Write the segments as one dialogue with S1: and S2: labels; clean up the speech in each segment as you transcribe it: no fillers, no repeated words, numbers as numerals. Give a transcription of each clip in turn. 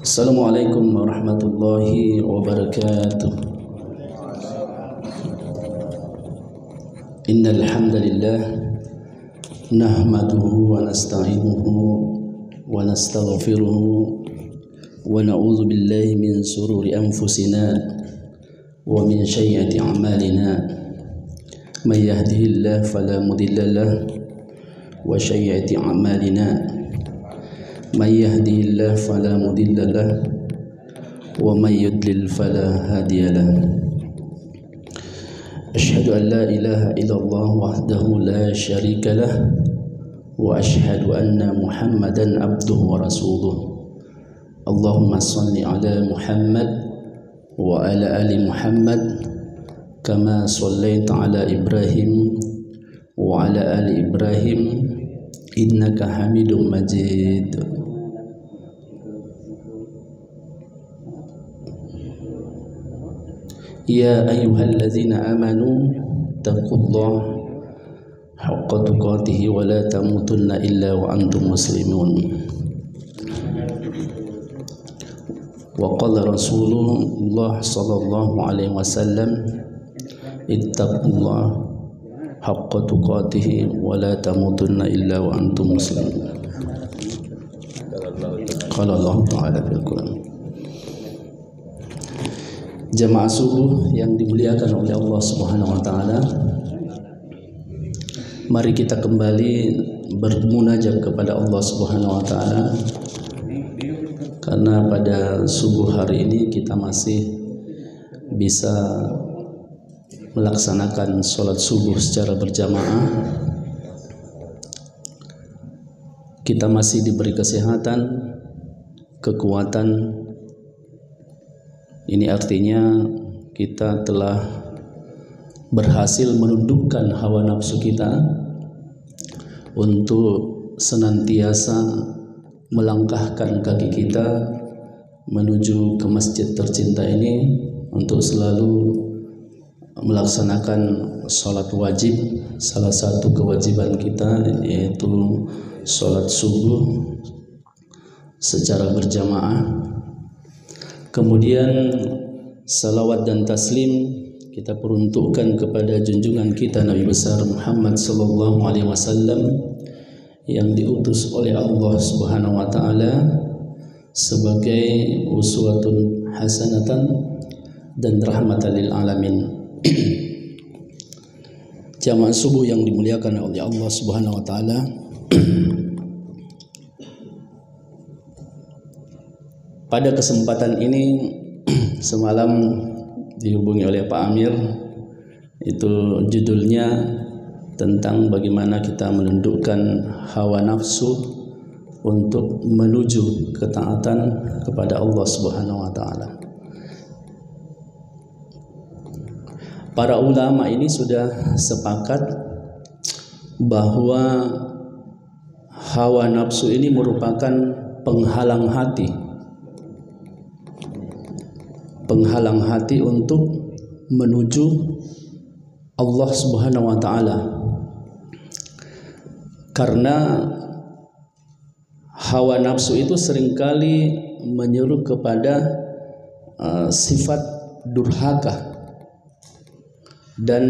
S1: Assalamualaikum warahmatullahi wabarakatuh. Innal hamdalillah nahmaduhu wa nasta'inuhu wa nastaghfiruhu wa na'udzu billahi min sururi anfusina wa min sayyiati a'malina. May yahdihillahu fala mudilla lahu wa sayyiati a'malina. May yahdihillahu fala mudilla lahu wa may yudlil fala hadiya lahu. Asyhadu an la ilaha illallah wahdahu la syarika lah wa asyhadu anna Muhammadan abduhu wa rasuluh. Allahumma shalli ala Muhammad wa ala ali Muhammad kama shallaita ala Ibrahim wa ala ali Ibrahim innaka Hamidum Majid. Ya ayyuhalladzina amanu taqullaha haqqa tuqatih wa la tamutunna illa wa antum muslimun. Wa qala Rasulullah sallallahu alaihi wasallam ittaqullaha haqqa tuqatih wa la tamutunna illa wa antum muslimun. Qala Allah Ta'ala fil Quran. Jamaah subuh yang dimuliakan oleh Allah Subhanahu wa taala, mari kita kembali bermunajat kepada Allah Subhanahu wa taala, karena pada subuh hari ini kita masih bisa melaksanakan sholat subuh secara berjamaah. Kita masih diberi kesehatan, kekuatan. Ini artinya kita telah berhasil menundukkan hawa nafsu kita untuk senantiasa melangkahkan kaki kita menuju ke masjid tercinta ini untuk selalu melaksanakan sholat wajib. Salah satu kewajiban kita yaitu sholat subuh secara berjamaah. Kemudian salawat dan taslim kita peruntukkan kepada junjungan kita Nabi besar Muhammad sallallahu alaihi wasallam yang diutus oleh Allah Subhanahu wa taala sebagai uswatun hasanatan dan rahmatan lil alamin. Jamaah subuh yang dimuliakan oleh Allah Subhanahu wa taala, pada kesempatan ini semalam dihubungi oleh Pak Amir, itu judulnya tentang bagaimana kita menundukkan hawa nafsu untuk menuju ketaatan kepada Allah Subhanahu wa taala. Para ulama ini sudah sepakat bahwa hawa nafsu ini merupakan penghalang hati untuk menuju Allah Subhanahu wa taala. Karena hawa nafsu itu seringkali menyuruh kepada sifat durhaka dan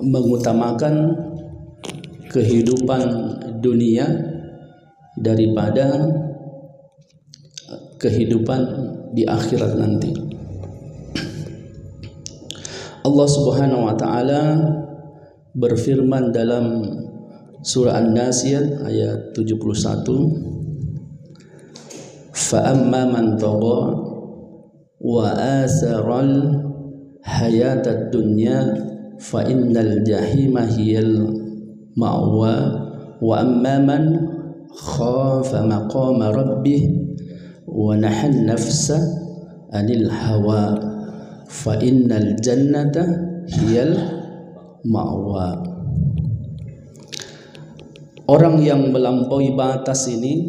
S1: mengutamakan kehidupan dunia daripada kehidupan di akhirat nanti. Allah Subhanahu wa taala berfirman dalam surah An-Nasiyat ayat 71, fa amma man tagha wa asaral hayatad dunya fa innal jahima hiyal ma'wa wa amma man khafa maqama rabbih wa nahan nafsa anil hawa fa innal jannata hiyal ma'wa. Orang yang melampaui batas ini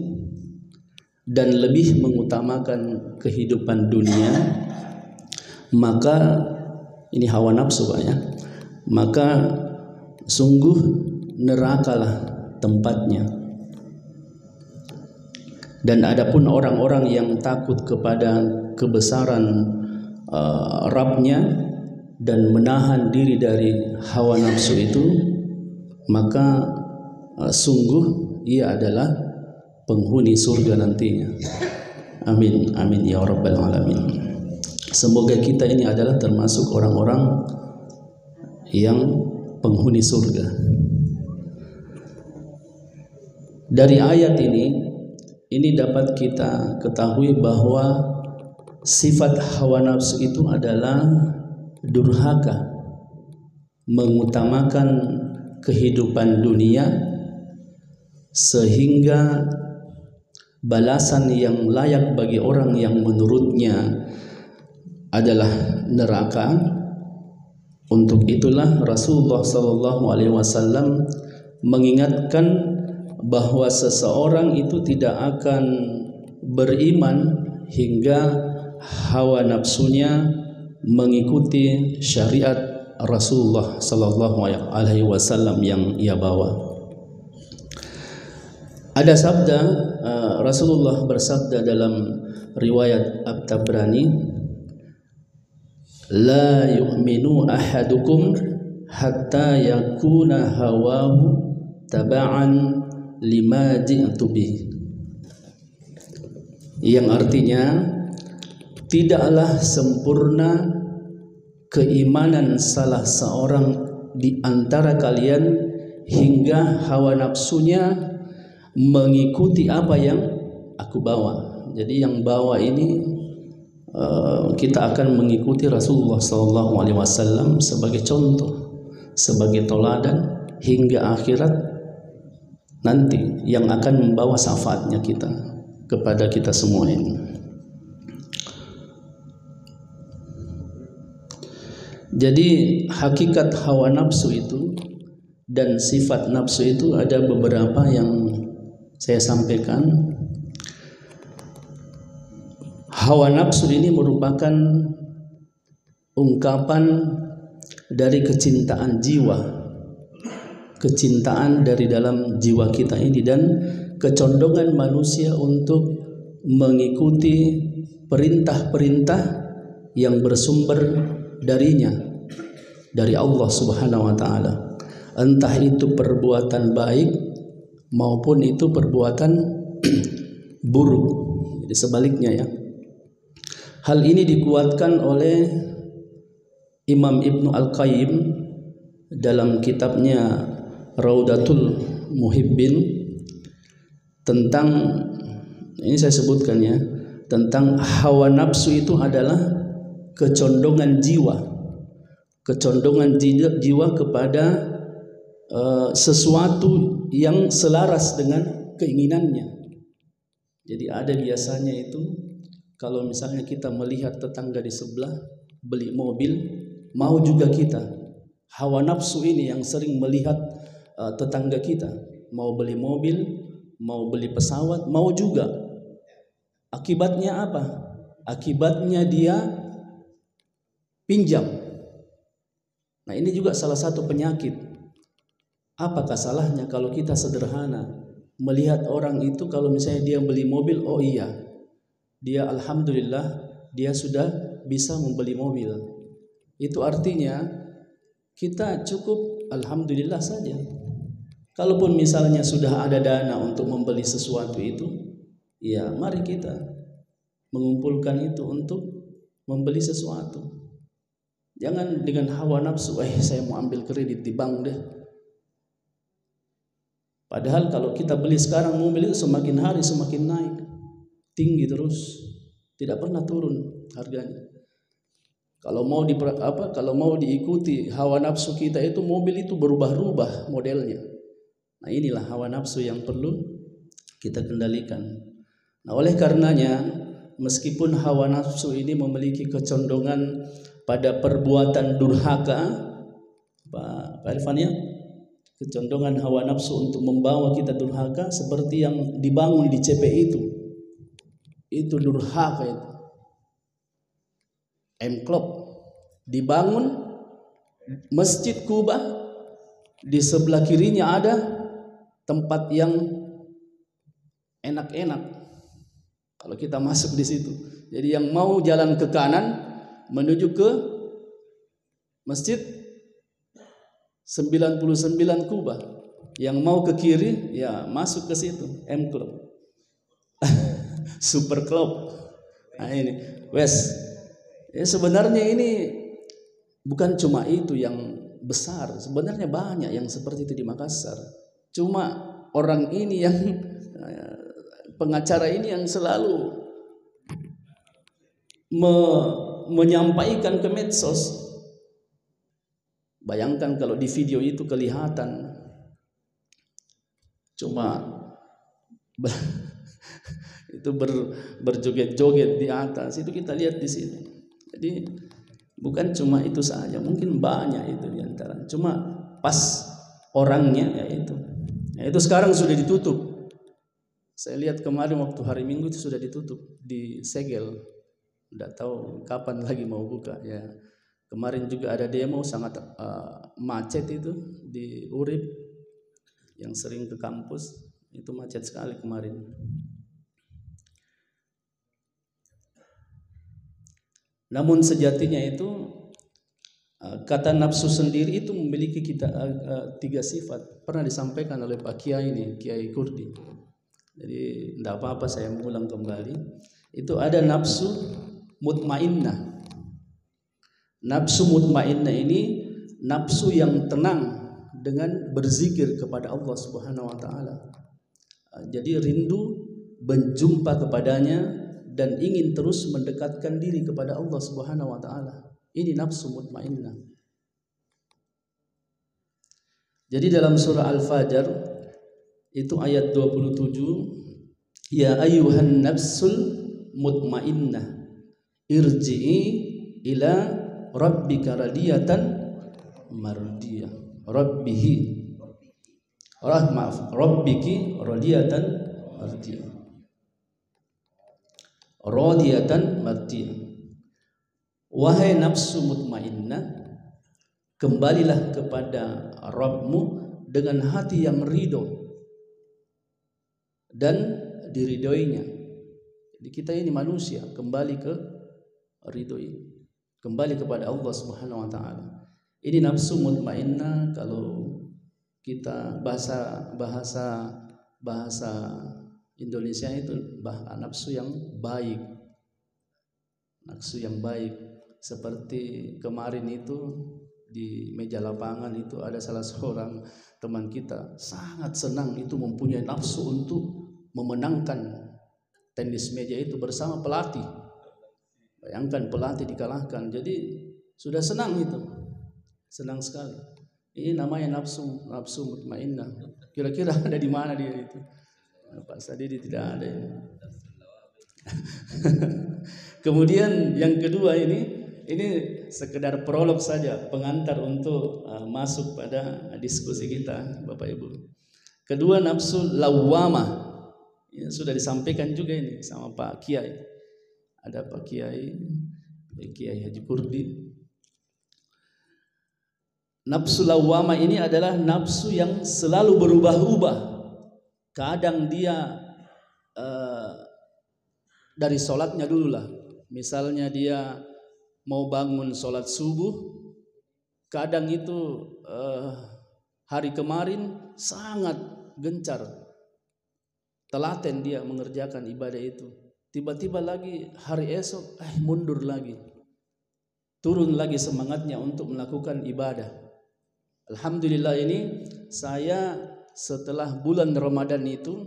S1: dan lebih mengutamakan kehidupan dunia, maka ini hawa nafsu Pak ya, maka sungguh nerakalah tempatnya. Dan adapun orang-orang yang takut kepada kebesaran Rabbnya dan menahan diri dari hawa nafsu itu, maka sungguh ia adalah penghuni surga nantinya. Amin, amin ya rabbal alamin. Semoga kita ini adalah termasuk orang-orang yang penghuni surga. Dari ayat ini dapat kita ketahui bahwa sifat hawa nafsu itu adalah durhaka, mengutamakan kehidupan dunia sehingga balasan yang layak bagi orang yang menurutnya adalah neraka. Untuk itulah Rasulullah SAW mengingatkan bahwa seseorang itu tidak akan beriman hingga hawa nafsunya mengikuti syariat Rasulullah SAW yang ia bawa. Ada sabda Rasulullah bersabda dalam riwayat At-Tabrani, la yu'minu ahadukum hatta yakuna hawahu taba'an lima ji'tu bih. Yang artinya, tidaklah sempurna keimanan salah seorang di antara kalian hingga hawa nafsunya mengikuti apa yang aku bawa. Jadi yang bawa ini kita akan mengikuti Rasulullah SAW sebagai contoh, sebagai teladan hingga akhirat nanti yang akan membawa syafaatnya kita kepada kita semua ini. Jadi hakikat hawa nafsu itu dan sifat nafsu itu ada beberapa yang saya sampaikan. Hawa nafsu ini merupakan ungkapan dari kecintaan jiwa, kecintaan dari dalam jiwa kita ini, dan kecondongan manusia untuk mengikuti perintah-perintah yang bersumber darinya, dari Allah Subhanahu wa Ta'ala, entah itu perbuatan baik maupun itu perbuatan buruk. Jadi sebaliknya ya. Hal ini dikuatkan oleh Imam Ibnu Al-Qayyim dalam kitabnya Raudatul Muhibbin tentang, ini saya sebutkan ya, tentang hawa nafsu itu adalah kecondongan jiwa, kecondongan jiwa kepada sesuatu yang selaras dengan keinginannya. Jadi ada biasanya itu, kalau misalnya kita melihat tetangga di sebelah beli mobil, mau juga kita. Hawa nafsu ini yang sering melihat tetangga kita mau beli mobil, mau beli pesawat, mau juga. Akibatnya apa? Akibatnya dia pinjam. Nah, ini juga salah satu penyakit. Apakah salahnya kalau kita sederhana melihat orang itu, kalau misalnya dia beli mobil, oh iya, dia alhamdulillah dia sudah bisa membeli mobil. Itu artinya kita cukup alhamdulillah saja. Kalaupun misalnya sudah ada dana untuk membeli sesuatu itu, ya mari kita mengumpulkan itu untuk membeli sesuatu. Jangan dengan hawa nafsu, saya mau ambil kredit di bank deh. Padahal kalau kita beli sekarang mobil itu semakin hari semakin naik, tinggi terus, tidak pernah turun harganya. Kalau mau diikuti hawa nafsu kita itu, mobil itu berubah-ubah modelnya. Nah, inilah hawa nafsu yang perlu kita kendalikan. Nah, oleh karenanya, meskipun hawa nafsu ini memiliki kecondongan pada perbuatan durhaka, Pak Irfan ya, kecondongan hawa nafsu untuk membawa kita durhaka seperti yang dibangun di CPI itu durhaka itu. M-Club dibangun Masjid Kuba, di sebelah kirinya ada tempat yang enak-enak, Kalau kita masuk di situ. Jadi yang mau jalan ke kanan menuju ke Masjid 99 Kubah. Yang mau ke kiri ya masuk ke situ, M Club. Super Club. Nah ini West. Ya, sebenarnya ini bukan cuma itu yang besar, sebenarnya banyak yang seperti itu di Makassar. Cuma orang ini yang pengacara ini yang selalu menyampaikan ke medsos. Bayangkan kalau di video itu kelihatan cuma itu berjoget-joget di atas, itu kita lihat di sini. Jadi bukan cuma itu saja, mungkin banyak itu di antara. Cuma pas orangnya ya itu. Ya itu sekarang sudah ditutup. Saya lihat kemarin waktu hari Minggu itu sudah ditutup, disegel. Tidak tahu kapan lagi mau buka ya. Kemarin juga ada demo sangat macet itu di Urip yang sering ke kampus, itu macet sekali kemarin. Namun sejatinya itu kata nafsu sendiri itu memiliki tiga sifat. Pernah disampaikan oleh Pak Kiai ini, Kiai Kurdi. Jadi tidak apa-apa saya mengulang kembali. Itu ada nafsu mutmainnah. Nafsu mutmainnah ini nafsu yang tenang dengan berzikir kepada Allah Subhanahu wa taala. Jadi rindu berjumpa kepadanya dan ingin terus mendekatkan diri kepada Allah Subhanahu wa taala. Ini nafsu mutmainnah. Jadi dalam surah Al-Fajr itu ayat 27, ya ayyuhan nafsul mutmainnah irji'i ila rabbika radiyatan mardiyah. Rabbiki radiyatan mardiyah. Radiyatan mardiyah. Wahai nafsu mutmainnah, kembalilah kepada Rabbmu dengan hati yang ridho dan diridhoinya. Jadi kita ini manusia kembali ke ridhoi, kembali kepada Allah Subhanahu wa taala. Ini nafsu mutmainnah. Kalau kita bahasa Indonesia itu nafsu yang baik. Nafsu yang baik. Seperti kemarin itu di meja lapangan itu ada salah seorang teman kita sangat senang itu mempunyai nafsu untuk memenangkan tenis meja itu bersama pelatih. Bayangkan pelatih dikalahkan. Jadi sudah senang itu. Senang sekali. Ini namanya nafsu mutmainnah. Kira-kira ada di mana dia itu? Pak Sadidi tidak ada ini. Kemudian yang kedua ini sekedar prolog saja, pengantar untuk masuk pada diskusi kita, Bapak Ibu. Kedua nafsu lawwamah. Ya, sudah disampaikan juga ini sama Pak Kiai. Ada Pak Kiai Haji Kurdi. Nafsu lawwamah ini adalah nafsu yang selalu berubah-ubah. Kadang dia dari sholatnya dulu lah. Misalnya dia mau bangun sholat subuh, kadang itu hari kemarin sangat gencar, telaten dia mengerjakan ibadah itu. Tiba-tiba lagi hari esok mundur lagi, turun lagi semangatnya untuk melakukan ibadah. Alhamdulillah ini saya setelah bulan Ramadan itu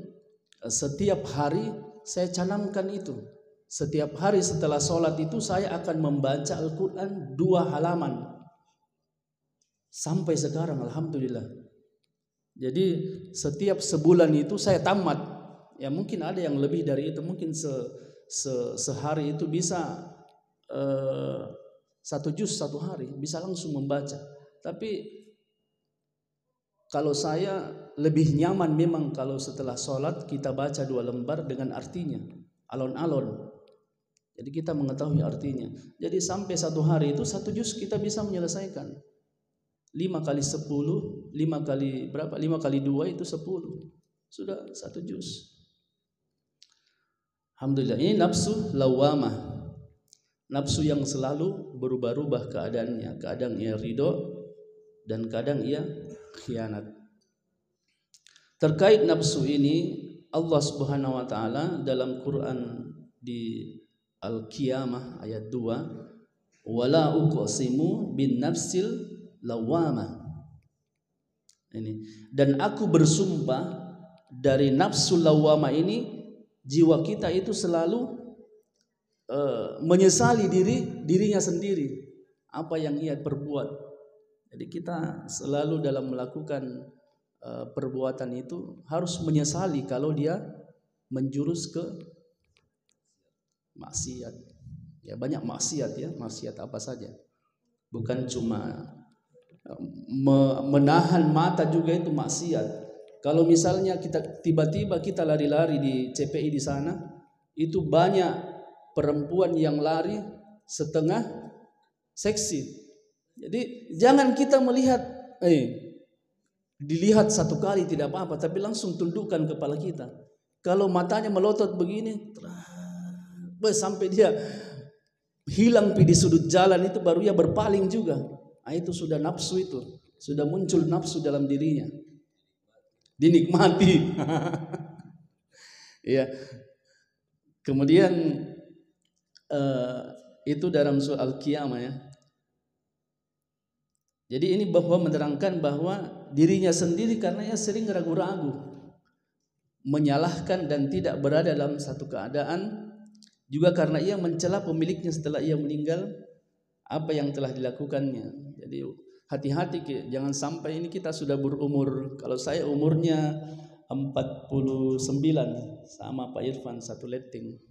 S1: setiap hari saya canamkan itu. Setiap hari setelah sholat itu saya akan membaca Al-Quran 2 halaman. Sampai sekarang Alhamdulillah. Jadi setiap sebulan itu saya tamat. Ya mungkin ada yang lebih dari itu. Mungkin sehari itu bisa 1 juz 1 hari. Bisa langsung membaca. Tapi kalau saya lebih nyaman memang kalau setelah sholat kita baca 2 lembar dengan artinya. Alon-alon. Jadi kita mengetahui artinya. Jadi sampai 1 hari itu 1 juz kita bisa menyelesaikan. 5 kali 10, 5 kali berapa? 5 kali 2 itu 10. Sudah 1 juz. Alhamdulillah, ini nafsu lawamah. Nafsu yang selalu berubah-ubah keadaannya. Kadang ia ridho dan kadang ia khianat. Terkait nafsu ini, Allah Subhanahu wa taala dalam Quran di Al-Qiyamah ayat 2, wala uqsimu bin nafsil lawamah. Ini, dan aku bersumpah dari nafsu lawamah ini, jiwa kita itu selalu menyesali dirinya sendiri apa yang ia perbuat. Jadi kita selalu dalam melakukan perbuatan itu harus menyesali kalau dia menjurus ke maksiat. Ya banyak maksiat ya, maksiat apa saja. Bukan cuma menahan mata juga itu maksiat. Kalau misalnya kita tiba-tiba kita lari-lari di CPI di sana, itu banyak perempuan yang lari setengah seksi. Jadi jangan kita melihat dilihat satu kali tidak apa-apa, tapi langsung tundukkan kepala kita. Kalau matanya melotot begini, sampai dia hilang di sudut jalan itu baru ia berpaling juga. Itu sudah nafsu, itu sudah muncul nafsu dalam dirinya. Dinikmati. Ya. Kemudian itu dalam surah Al-Qiyamah ya. Jadi ini bahwa menerangkan bahwa dirinya sendiri karena ia sering ragu-ragu, menyalahkan dan tidak berada dalam satu keadaan, juga karena ia mencela pemiliknya setelah ia meninggal apa yang telah dilakukannya. Jadi hati-hati, jangan sampai ini kita sudah berumur, kalau saya umurnya 49 sama Pak Irfan satu letting.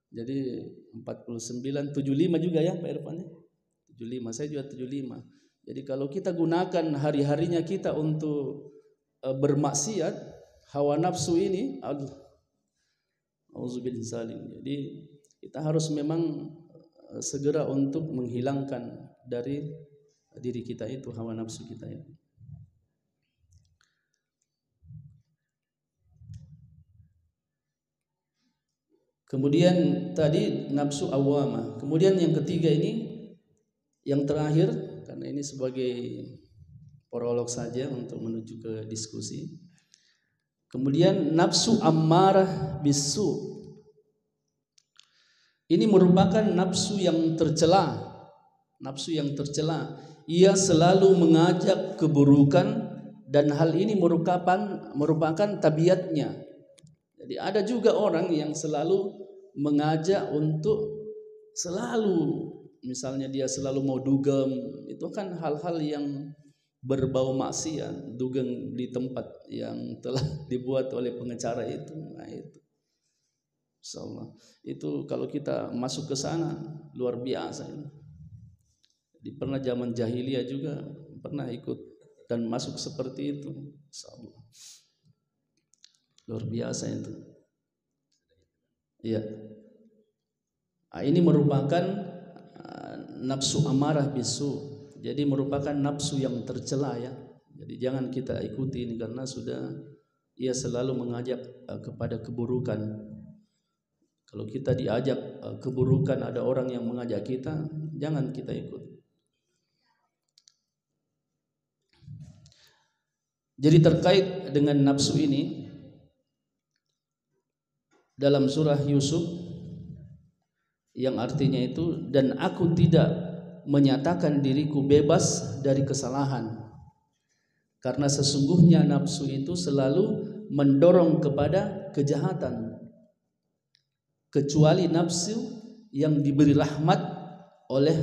S1: Jadi 49, 75 juga ya Pak Irfan ya? 75, saya juga 75. Jadi kalau kita gunakan hari-harinya kita untuk bermaksiat, hawa nafsu ini, auzubillahi. Jadi kita harus memang segera untuk menghilangkan dari diri kita itu hawa nafsu kita itu. Kemudian tadi nafsu awamah. Kemudian yang ketiga ini, yang terakhir, karena ini sebagai prolog saja untuk menuju ke diskusi. Kemudian nafsu ammarah bisu. Ini merupakan nafsu yang tercela. Nafsu yang tercela. Ia selalu mengajak keburukan dan hal ini merupakan tabiatnya. Jadi ada juga orang yang selalu mengajak untuk selalu, misalnya dia selalu mau dugem, itu kan hal-hal yang berbau maksiat, dugem di tempat yang telah dibuat oleh pengacara itu. Nah itu, insyaallah itu kalau kita masuk ke sana luar biasa. Jadi pernah zaman jahiliyah juga pernah ikut dan masuk seperti itu, insyaallah luar biasa itu. Ya, ini merupakan nafsu amarah bisu. Jadi merupakan nafsu yang tercela ya. Jadi jangan kita ikuti ini karena sudah ia selalu mengajak kepada keburukan. Kalau kita diajak keburukan, ada orang yang mengajak kita, jangan kita ikut. Jadi terkait dengan nafsu ini, dalam surah Yusuf yang artinya itu, dan aku tidak menyatakan diriku bebas dari kesalahan, karena sesungguhnya nafsu itu selalu mendorong kepada kejahatan, kecuali nafsu yang diberi rahmat oleh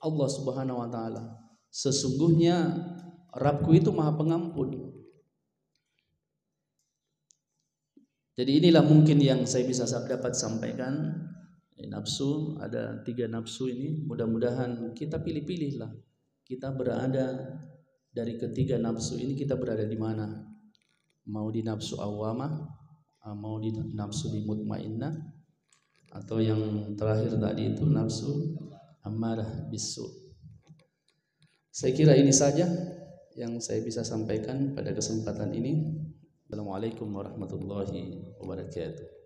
S1: Allah Subhanahu wa taala. Sesungguhnya Rabbku itu Maha Pengampun. Jadi inilah mungkin yang saya bisa dapat sampaikan. Nafsu, ada 3 nafsu ini. Mudah-mudahan kita pilih-pilihlah. Kita berada dari ketiga nafsu ini, kita berada di mana? Mau di nafsu awamah, mau di nafsu di mutmainnah, atau yang terakhir tadi itu nafsu ammarah bisu. Saya kira ini saja yang saya bisa sampaikan pada kesempatan ini. Assalamualaikum warahmatullahi wabarakatuh.